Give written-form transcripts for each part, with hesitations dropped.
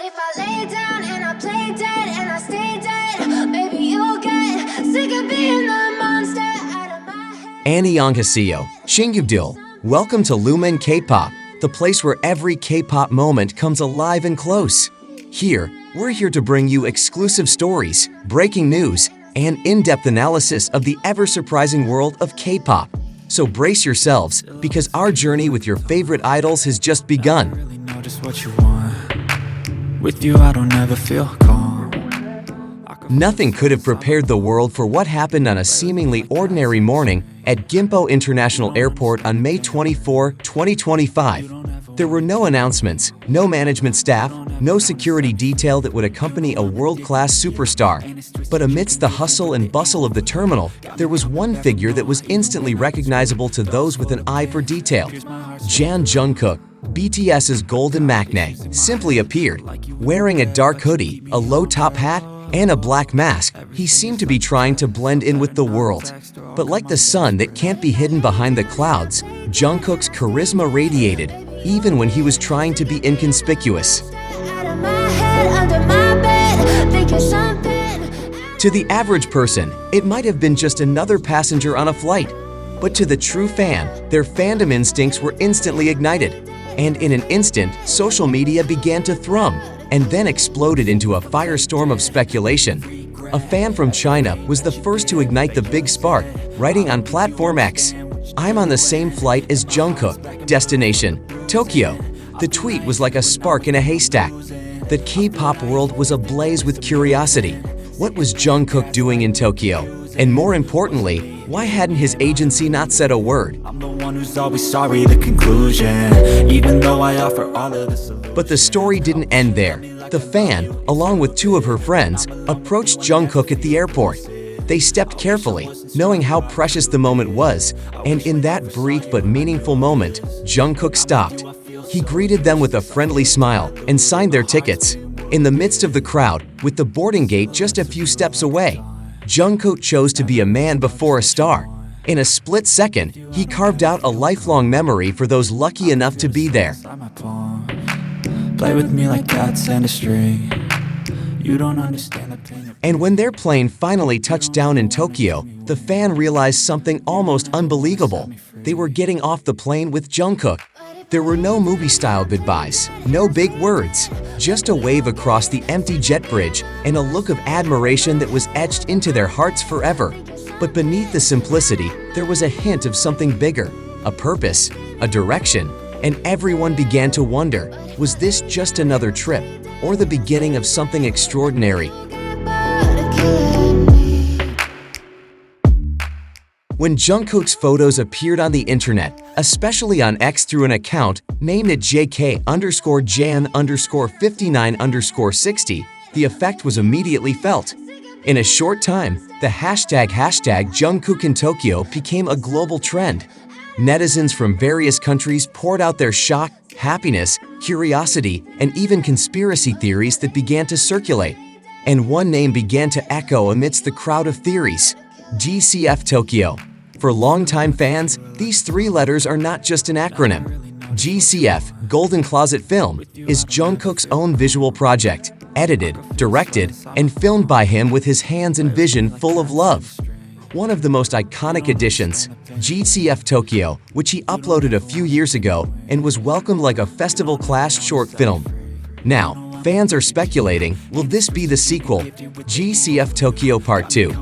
if I lay down and I play dead and I stay dead, maybe you'll get sick of being the monster out of my head. 안녕하세요, 친구들. Welcome to Lumine K-Pop, the place where every K-pop moment comes alive and close. Here, we're here to bring you exclusive stories, breaking news, and in-depth analysis of the ever-surprising world of K-pop. So brace yourselves, because our journey with your favorite idols has just begun. Really know just what you want. With you, I don't ever feel calm. Nothing could have prepared the world for what happened on a seemingly ordinary morning at Gimpo International Airport on May 24, 2025. There were no announcements, no management staff, no security detail that would accompany a world-class superstar. But amidst the hustle and bustle of the terminal, there was one figure that was instantly recognizable to those with an eye for detail. Jungkook, BTS's golden Maknae, simply appeared. Wearing a dark hoodie, a low-top hat, and a black mask, he seemed to be trying to blend in with the world. But like the sun that can't be hidden behind the clouds, Jungkook's charisma radiated, even when he was trying to be inconspicuous. To the average person, it might have been just another passenger on a flight. But to the true fan, their fandom instincts were instantly ignited. And in an instant, social media began to thrum, and then exploded into a firestorm of speculation. A fan from China was the first to ignite the big spark, writing on Platform X, "I'm on the same flight as Jungkook, destination, Tokyo." The tweet was like a spark in a haystack. The K-pop world was ablaze with curiosity. What was Jungkook doing in Tokyo? And more importantly, why hadn't his agency not said a word? I'm the one who's always sorry, the conclusion, even though I offer all of the solutions. But the story didn't end there. The fan, along with two of her friends, approached Jungkook at the airport. They stepped carefully, knowing how precious the moment was, and in that brief but meaningful moment, Jungkook stopped. He greeted them with a friendly smile and signed their tickets. In the midst of the crowd, with the boarding gate just a few steps away, Jungkook chose to be a man before a star. In a split second, he carved out a lifelong memory for those lucky enough to be there. Play with me like cats and a string. You don't understand the pain. And when their plane finally touched down in Tokyo, the fan realized something almost unbelievable. They were getting off the plane with Jungkook. There were no movie-style goodbyes, no big words, just a wave across the empty jet bridge and a look of admiration that was etched into their hearts forever. But beneath the simplicity, there was a hint of something bigger, a purpose, a direction, and everyone began to wonder, was this just another trip, or the beginning of something extraordinary? When Jungkook's photos appeared on the internet, especially on X through an account named at JK_Jan_59_60, the effect was immediately felt. In a short time, the hashtag Jungkook in Tokyo became a global trend. Netizens from various countries poured out their shock, happiness, curiosity, and even conspiracy theories that began to circulate. And one name began to echo amidst the crowd of theories: GCF Tokyo. For longtime fans, these three letters are not just an acronym. GCF, Golden Closet Film, is Jungkook's own visual project, edited, directed, and filmed by him with his hands and vision full of love. One of the most iconic additions, GCF Tokyo, which he uploaded a few years ago and was welcomed like a festival-class short film. Now, fans are speculating, will this be the sequel, GCF Tokyo Part 2?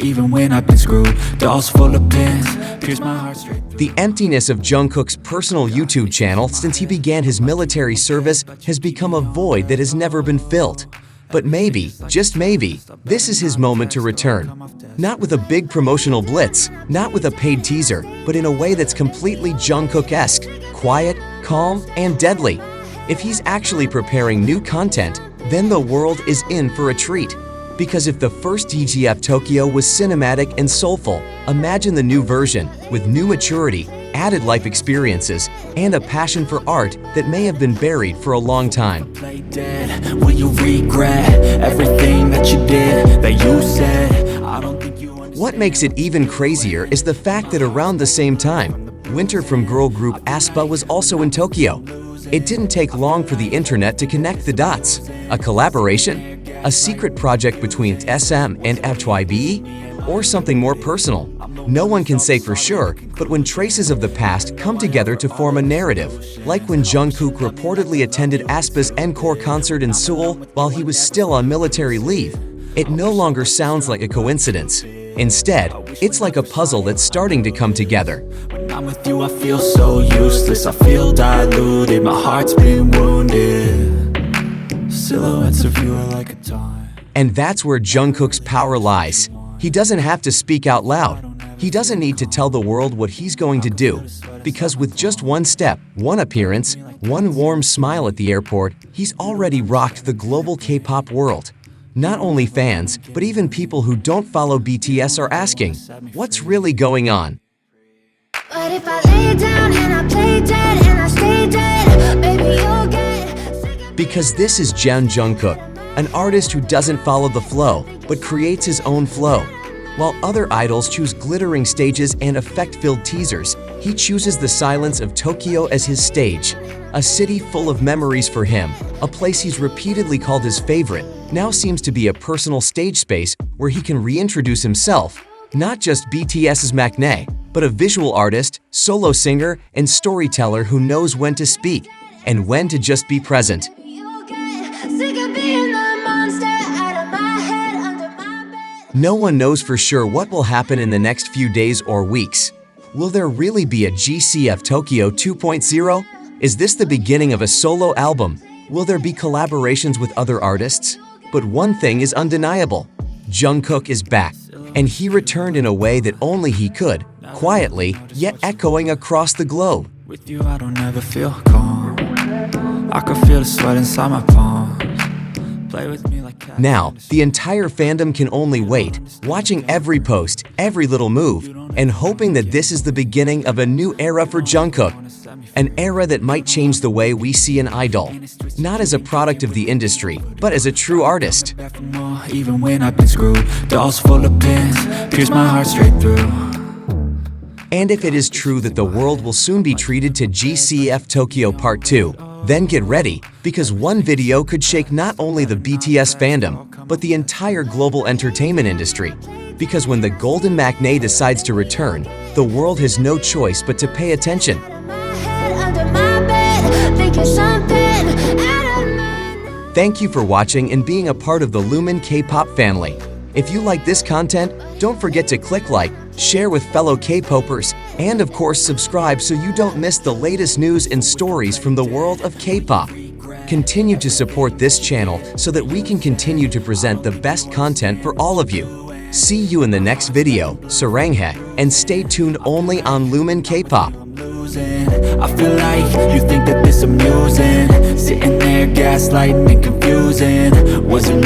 Even when I've been screwed, dolls full of pins, pierce my heart straight. The emptiness of Jungkook's personal YouTube channel since he began his military service has become a void that has never been filled. But maybe, just maybe, this is his moment to return. Not with a big promotional blitz, not with a paid teaser, but in a way that's completely Jungkook-esque, quiet, calm, and deadly. If he's actually preparing new content, then the world is in for a treat. Because if the first GCF Tokyo was cinematic and soulful, imagine the new version, with new maturity, added life experiences, and a passion for art that may have been buried for a long time. Play dead. Will you regret everything that you did, that you said? I don't think you understand. What makes it even crazier is the fact that around the same time, Winter from girl group aespa was also in Tokyo. It didn't take long for the internet to connect the dots. A collaboration? A secret project between SM and FYBE? Or something more personal? No one can say for sure, but when traces of the past come together to form a narrative, like when Jungkook reportedly attended aespa's encore concert in Seoul while he was still on military leave, it no longer sounds like a coincidence. Instead, it's like a puzzle that's starting to come together. When I'm with you, I feel so useless. I feel diluted, my heart's been wounded. Silhouettes of you are like a taunt. And that's where Jungkook's power lies. He doesn't have to speak out loud. He doesn't need to tell the world what he's going to do, because with just one step, one appearance, one warm smile at the airport, he's already rocked the global K-pop world. Not only fans, but even people who don't follow BTS are asking, what's really going on? But if I lay down and I play dead and I stay dead, baby, you'll get sick of Because this is Jungkook, an artist who doesn't follow the flow, but creates his own flow. While other idols choose glittering stages and effect-filled teasers, he chooses the silence of Tokyo as his stage. A city full of memories for him, a place he's repeatedly called his favorite, now seems to be a personal stage space where he can reintroduce himself, not just BTS's Maknae, but a visual artist, solo singer, and storyteller who knows when to speak and when to just be present. you'll get sick of being the monster out of my head, under my bed. No one knows for sure what will happen in the next few days or weeks. Will there really be a GCF Tokyo 2.0? Is this the beginning of a solo album? Will there be collaborations with other artists? But one thing is undeniable. Jungkook is back, and he returned in a way that only he could, quietly, yet echoing across the globe. With you, I don't ever feel calm. I can feel the sweat inside my palms. Play with me like cats. Now, the entire fandom can only wait, watching every post, every little move, and hoping that this is the beginning of a new era for Jungkook. An era that might change the way we see an idol, not as a product of the industry, but as a true artist. Back for more, even when I've been screwed. Dolls full of pins, pierce my heart straight through. And if it is true that the world will soon be treated to GCF Tokyo Part 2, then get ready, because one video could shake not only the BTS fandom, but the entire global entertainment industry. Because when the Golden Maknae decides to return, the world has no choice but to pay attention. Under my bed, thinking something out of my. Thank you for watching and being a part of the Lumine K-Pop family. If you like this content, don't forget to click like, share with fellow K-popers, and of course subscribe so you don't miss the latest news and stories from the world of K-pop. Continue to support this channel so that we can continue to present the best content for all of you. See you in the next video, Saranghae, and stay tuned only on Lumine K-Pop. I feel like you think that this amusing. Sitting there gaslighting and confusing. Was it me?